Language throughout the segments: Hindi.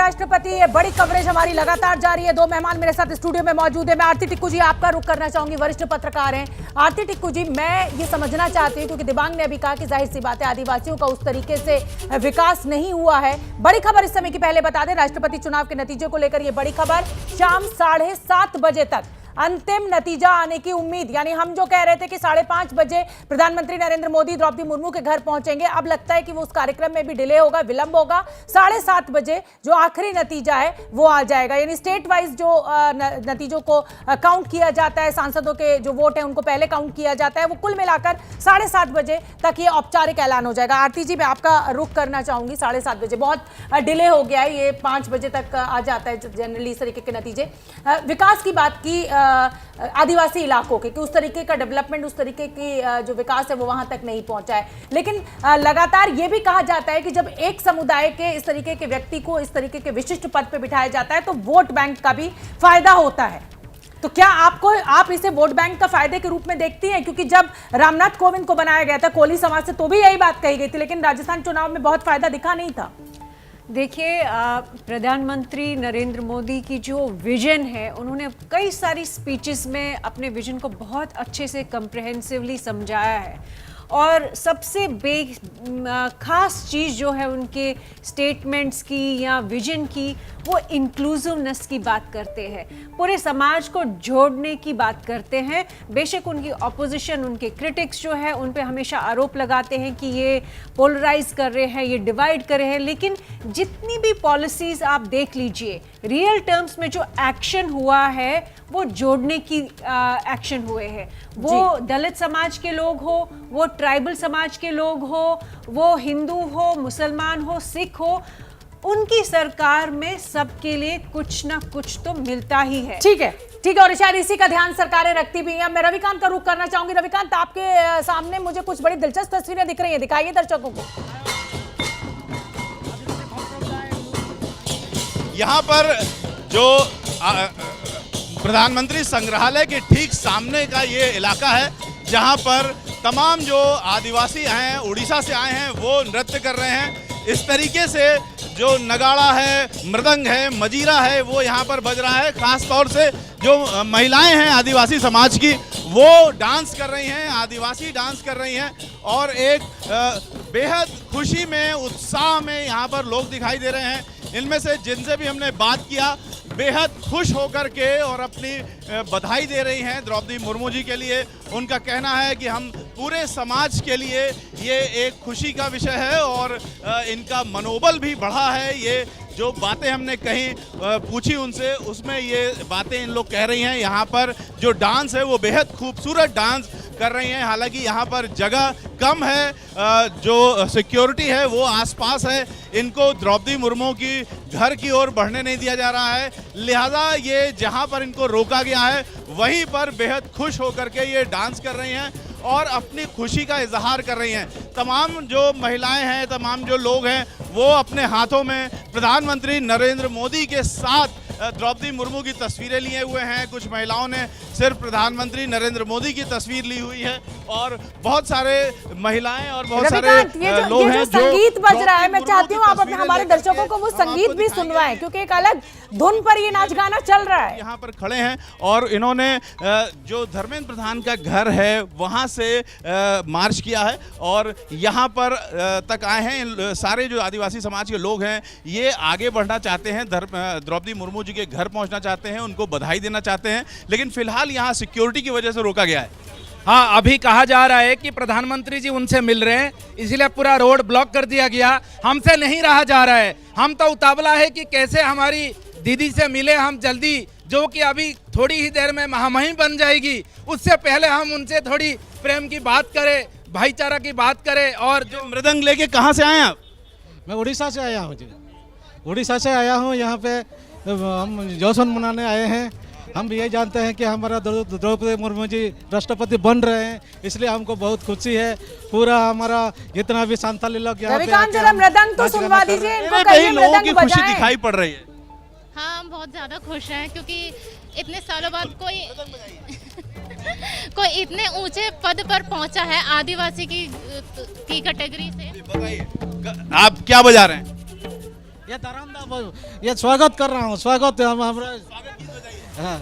राष्ट्रपति, ये बड़ी कवरेज हमारी लगातार जारी है। दो मेहमान मेरे साथ स्टूडियो में मौजूद है। मैं आरती टिक्कू जी आपका रुख करना चाहूंगी, वरिष्ठ पत्रकार हैं। आरती टिक्कू जी, मैं ये समझना चाहती हूँ क्योंकि दिबांग ने अभी कहा कि जाहिर सी बात है आदिवासियों का उस तरीके से विकास नहीं हुआ है। बड़ी खबर इस समय की पहले बता दें, राष्ट्रपति चुनाव के नतीजे को लेकर ये बड़ी खबर, शाम 7:30 बजे तक अंतिम नतीजा आने की उम्मीद। यानी हम जो कह रहे थे कि 5:30 बजे प्रधानमंत्री नरेंद्र मोदी द्रौपदी मुर्मू के घर पहुंचेंगे, अब लगता है कि वो उस कार्यक्रम में भी डिले होगा, विलंब होगा। 7:30 बजे जो आखिरी नतीजा है वो आ जाएगा। यानी स्टेट वाइज जो नतीजों को काउंट किया जाता है, सांसदों के जो वोट है उनको पहले काउंट किया जाता है, वो कुल मिलाकर 7:30 बजे तक ये औपचारिक ऐलान हो जाएगा। आरती जी, मैं आपका रुख करना चाहूंगी। 7:30 बजे बहुत डिले हो गया है, ये 5 बजे तक आ जाता है जनरली इस तरीके के नतीजे। विकास की बात की आदिवासी इलाकों के कि उस तरीके का डेवलपमेंट, उस तरीके की जो विकास है वो वहां तक नहीं पहुंचा है। लेकिन लगातार ये भी कहा जाता है कि जब एक समुदाय के इस तरीके के व्यक्ति को इस तरीके के विशिष्ट पद पे बिठाया जाता है तो वोट बैंक का भी फायदा होता है। तो क्या आप इसे वोट बैंक का फायदे के रूप में देखती हैं? क्योंकि जब रामनाथ कोविंद को बनाया गया था कोली समाज से तो भी यही बात कही गई थी, लेकिन राजस्थान चुनाव में बहुत फायदा दिखा नहीं था। देखिए, प्रधानमंत्री नरेंद्र मोदी की जो विजन है, उन्होंने कई सारी स्पीचेस में अपने विजन को बहुत अच्छे से कम्प्रहेंसिवली समझाया है। और सबसे खास चीज़ जो है उनके स्टेटमेंट्स की या विजन की, वो इंक्लूसिवनेस की बात करते हैं, पूरे समाज को जोड़ने की बात करते हैं। बेशक उनकी ऑपोजिशन, उनके क्रिटिक्स जो है उन पे हमेशा आरोप लगाते हैं कि ये पोलराइज कर रहे हैं, ये डिवाइड कर रहे हैं, लेकिन जितनी भी पॉलिसीज़ आप देख लीजिए, रियल टर्म्स में जो एक्शन हुआ है वो जोड़ने की एक्शन हुए हैं। वो दलित समाज के लोग हो, वो ट्राइबल समाज के लोग हो, वो हिंदू हो, मुसलमान हो, सिख हो, उनकी सरकार में सबके लिए कुछ ना कुछ तो मिलता ही है। ठीक है, ठीक है, और शायद इसी का ध्यान सरकारें रखती भी हैं। मैं रविकांत का रुख करना चाहूंगी। रविकांत, आपके सामने मुझे कुछ बड़ी दिलचस्प तस्वीरें दिख रही हैं, दिखाइए दर्शकों को। यहाँ पर जो प्रधानमंत्री संग्रहालय के ठीक सामने का ये इलाका है, जहाँ पर तमाम जो आदिवासी हैं, उड़ीसा से आए हैं, वो नृत्य कर रहे हैं। इस तरीके से जो नगाड़ा है, मृदंग है, मजीरा है, वो यहाँ पर बज रहा है। खास तौर से जो महिलाएं हैं आदिवासी समाज की, वो डांस कर रही हैं, आदिवासी डांस कर रही हैं, और एक बेहद खुशी में, उत्साह में यहाँ पर लोग दिखाई दे रहे हैं। इनमें से जिनसे भी हमने बात किया, बेहद खुश होकर के और अपनी बधाई दे रही हैं द्रौपदी मुर्मू जी के लिए। उनका कहना है कि हम पूरे समाज के लिए ये एक खुशी का विषय है और इनका मनोबल भी बढ़ा है। ये जो बातें हमने कहीं पूछी उनसे, उसमें ये बातें इन लोग कह रही हैं। यहाँ पर जो डांस है वो बेहद खूबसूरत डांस कर रही हैं। हालांकि यहाँ पर जगह कम है, जो सिक्योरिटी है वो आसपास है, इनको द्रौपदी मुर्मू की घर की ओर बढ़ने नहीं दिया जा रहा है, लिहाजा ये जहाँ पर इनको रोका गया है वहीं पर बेहद खुश होकर के ये डांस कर रही हैं और अपनी खुशी का इजहार कर रही हैं। तमाम जो महिलाएं हैं, तमाम जो लोग हैं, वो अपने हाथों में प्रधानमंत्री नरेंद्र मोदी के साथ द्रौपदी मुर्मू की तस्वीरें लिए हुए हैं। कुछ महिलाओं ने सिर्फ प्रधानमंत्री नरेंद्र मोदी की तस्वीर ली हुई है और बहुत सारे महिलाएं और बहुत सारे लोग हैं। जो संगीत बज रहा है, मैं चाहती हूँ आप अपने हमारे दर्शकों को वो संगीत भी सुनवाएं, क्योंकि एक अलग धुन पर ये नाच गाना चल रहा है। यहाँ पर खड़े हैं और इन्होंने जो धर्मेंद्र प्रधान का घर है वहाँ से मार्च किया है और यहाँ पर तक आए हैं। सारे जो आदिवासी समाज के लोग हैं ये आगे बढ़ना चाहते हैं, द्रौपदी मुर्मू जी के घर पहुँचना चाहते हैं, उनको बधाई देना चाहते हैं, लेकिन फिलहाल यहाँ सिक्योरिटी की वजह से रोका गया है। हाँ, अभी कहा जा रहा है कि प्रधानमंत्री जी उनसे मिल रहे हैं, इसलिए पूरा रोड ब्लॉक कर दिया गया। हमसे नहीं रहा जा रहा है, हम तो उतावला है कि कैसे हमारी दीदी से मिले हम जल्दी, जो कि अभी थोड़ी ही देर में महामहिम बन जाएगी। उससे पहले हम उनसे थोड़ी प्रेम की बात करें, भाईचारा की बात करें। और जो मृदंग लेके कहाँ से आए आप? मैं उड़ीसा से आया हूँ जी, उड़ीसा से आया हूँ। यहाँ पे हम जश्न मनाने आए हैं। हम भी ये जानते हैं कि हमारा द्रौपदी मुर्मू जी राष्ट्रपति बन रहे हैं, इसलिए हमको बहुत खुशी है। पूरा हमारा जितना भी सांताली लोग यहाँ पे मृदंग तो सुनवा दीजिए, इनको कई लोगों की खुशी दिखाई पड़ रही है। हाँ, हम बहुत ज़्यादा खुश हैं क्योंकि इतने सालों बाद कोई इतने ऊंचे पद पर पहुंचा है आदिवासी की कैटेगरी से। बताइए, आप क्या बजा रहे हैं? ये दरामदा ये स्वागत कर रहा हूँ, स्वागत है हमारा। हाँ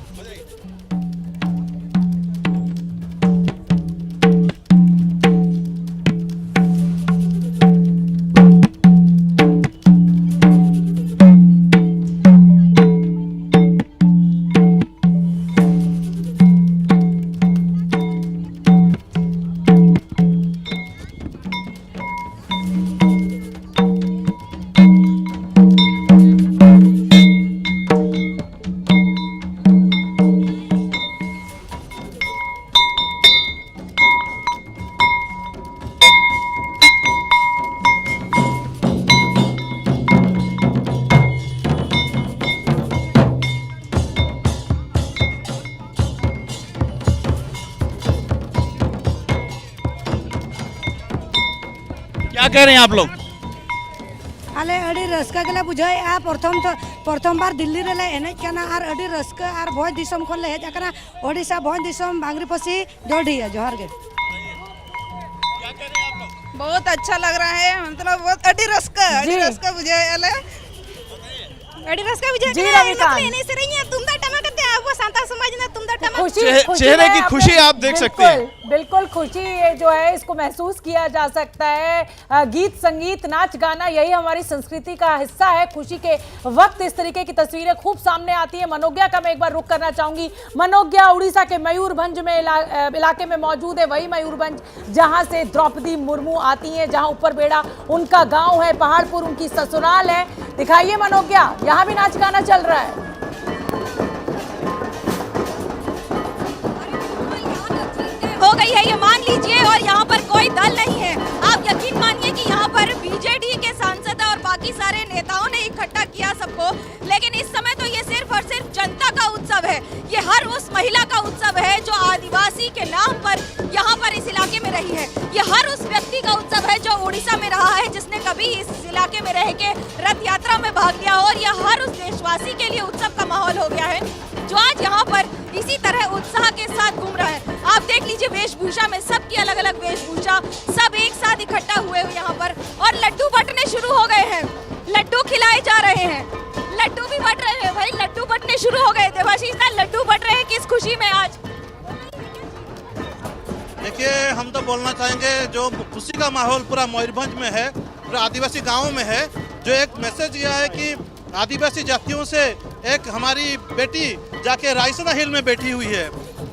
क्या कह रहे हैं आप लोग? आले अड़ी रस्का गला बुझाय आ प्रथम बार दिल्ली रे एने कना आर अड़ी रस्का आर भोज दिसम खन ले हेज कना ओडिशा भोज दिसम बांग्रीपसी जोड़िया जोहार गे। बहुत अच्छा लग रहा है, मतलब बहुत अड़ी रस्का बुझाय आले अड़ी रस्का बुझाय जी रविकांत एने से रही है तुम दा टमा करते हैं वो सांता समाज ने तुम दा टमा चेहरे की खुशी आप देख सकते हैं। बिल्कुल खुशी ये जो है इसको महसूस किया जा सकता है। गीत संगीत नाच गाना यही हमारी संस्कृति का हिस्सा है। खुशी के वक्त इस तरीके की तस्वीरें खूब सामने आती है। मनोज्ञा का मैं एक बार रुख करना चाहूंगी। मनोज्ञा उड़ीसा के मयूरभंज में इलाके में मौजूद है, वही मयूरभंज जहां से द्रौपदी मुर्मू आती हैं, जहां ऊपर बेड़ा उनका गांव है, पहाड़पुर उनकी ससुराल है। दिखाइए मनोज्ञा, यहाँ भी नाच गाना चल रहा है। हो गई है ये मान लीजिए, और यहाँ पर कोई दल नहीं है। आप यकीन मानिए कि यहाँ पर बीजेडी के सांसद और बाकी सारे नेताओं ने इकट्ठा किया सबको, लेकिन इस समय तो ये सिर्फ और सिर्फ जनता का उत्सव है। ये हर उस महिला का उत्सव है जो आदिवासी के नाम पर यहाँ पर इस इलाके में रही है। ये हर उस व्यक्ति का उत्सव है जो उड़ीसा में रहा है, जिसने कभी इस इलाके में रह के रथ यात्रा में भाग लिया, और यह हर उस देशवासी के लिए उत्सव का माहौल हो गया है जो आज यहाँ पर इसी तरह उत्साह के साथ घूम रहा है। आप देख लीजिए वेशभूषा में, सबकी अलग अलग वेशभूषा, सब एक साथ इकट्ठा हुए हुए यहाँ पर, और लड्डू बंटने शुरू हो गए हैं। लड्डू खिलाए जा रहे हैं, लड्डू भी बंट रहे हैं भाई, लड्डू बंटने शुरू हो गए। देवाशीष सर, लड्डू बंट रहे हैं किस खुशी में आज? देखिए, हम तो बोलना चाहेंगे जो खुशी का माहौल पूरा मयूरभंज में है, पूरा आदिवासी गाँव में है। जो एक मैसेज यह है कि आदिवासी जातियों से एक हमारी बेटी जाके रायसना हिल में बैठी हुई है,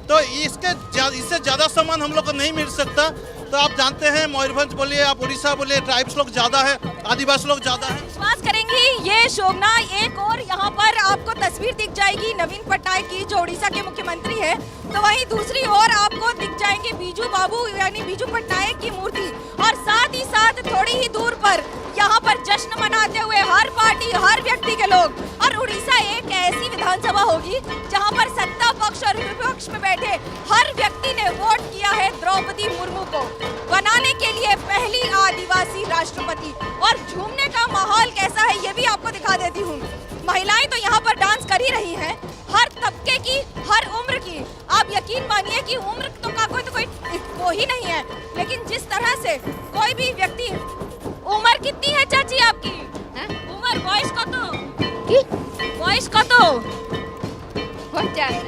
तो इससे ज़्यादा सम्मान हम लोग को नहीं मिल सकता। तो आप जानते हैं मयूरभंज बोलिए, आप उड़ीसा बोलिए, ट्राइब्स लोग ज़्यादा है, आदिवासी लोग ज़्यादा है। विश्वास करेंगी ये शोभना, एक और यहाँ पर आपको तस्वीर दिख जाएगी नवीन पटनायक की जो उड़ीसा के मुख्यमंत्री है, तो वहीं दूसरी ओर आपको दिख जाएंगे बीजू बाबू यानी बीजू पटनायक की मूर्ति, और साथ ही साथ थोड़ी ही दूर पर यहाँ पर जश्न मनाते हुए हर पार्टी हर व्यक्ति के लोग। और उड़ीसा एक ऐसी विधानसभा होगी जहाँ पर सत्ता पक्ष और विपक्ष में बैठे हर व्यक्ति ने वोट किया है द्रौपदी मुर्मू को बनाने के लिए पहली आदिवासी राष्ट्रपति। और झूमने का माहौल कैसा है ये भी आपको दिखा देती हूँ। महिलाएं तो यहाँ पर डांस कर ही रही हैं, हर तबके की, हर उम्र की। आप यकीन मानिए कि उम्र तो का कोई वो ही नहीं है, लेकिन जिस तरह से कोई भी व्यक्ति, उम्र कितनी है चाची आपकी? उम्र वॉइस को तो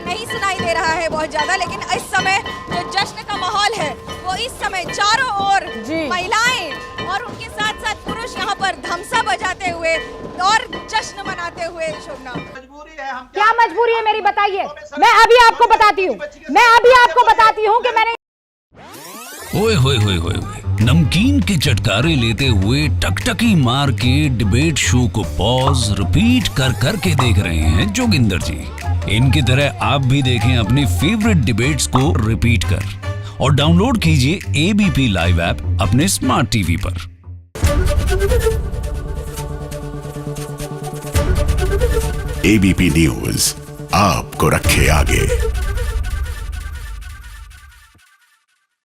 नहीं सुनाई दे रहा है बहुत ज्यादा, लेकिन इस समय जो जश्न का माहौल है वो इस समय चारों ओर महिलाएं और उनके साथ साथ पुरुष यहाँ पर धमसा बजाते हुए और जश्न मनाते हुए। शोभना, क्या मजबूरी है मेरी बताइए? मैं अभी आपको बताती हूँ कि मैंने ओए होए होए होए नमकीन के चटकारे लेते हुए टकटकी मार के डिबेट शो को पॉज रिपीट कर करके देख रहे हैं जोगिंदर जी। इनकी तरह आप भी देखें अपनी फेवरेट डिबेट्स को रिपीट कर, और डाउनलोड कीजिए एबीपी लाइव ऐप अपने स्मार्ट टीवी पर। एबीपी न्यूज आपको रखे आगे।